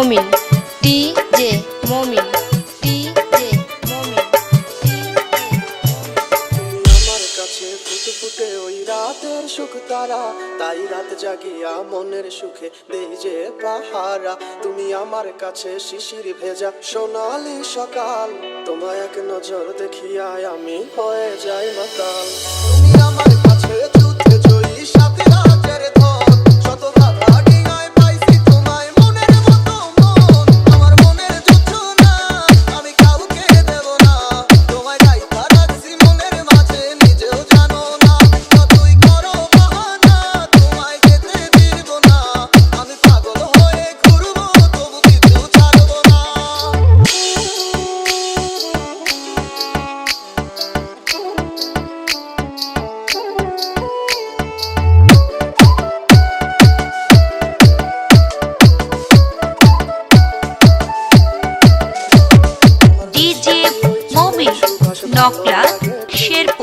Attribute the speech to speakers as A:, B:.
A: মমিন DJ মমিন DJ মমিন
B: আমার কাছে ফুটে ফুটে ওই রাতের সুখ তারা, তাই রাত জাগিয়া মনের সুখে দেই যে পাহারা। তুমি আমার কাছে শিশির ভেজা সোনালি সকাল, তোমায় এক নজর দেখিয়া আমি হয়ে যাই মাতাল। তুমি আমার কাছে যুদ্ধে জয়ী সাথে রাতের ধন, শত বাধা ডিঙায় পাইছি তোমায় মনের মতো মন। আমার মনের যুদ্ধ না আমি কাউকে দেব না, তোমায় গাইতা রাখছি মনের মাঝে নিজেও জানো না। যতই করো বাহানা তোমায় যেতে দিব না, আমি পাগল হয়ে ঘুরবো তবু কিছু ছাড়বো না।
C: ডিজে মমিন নকলা শেরপুর।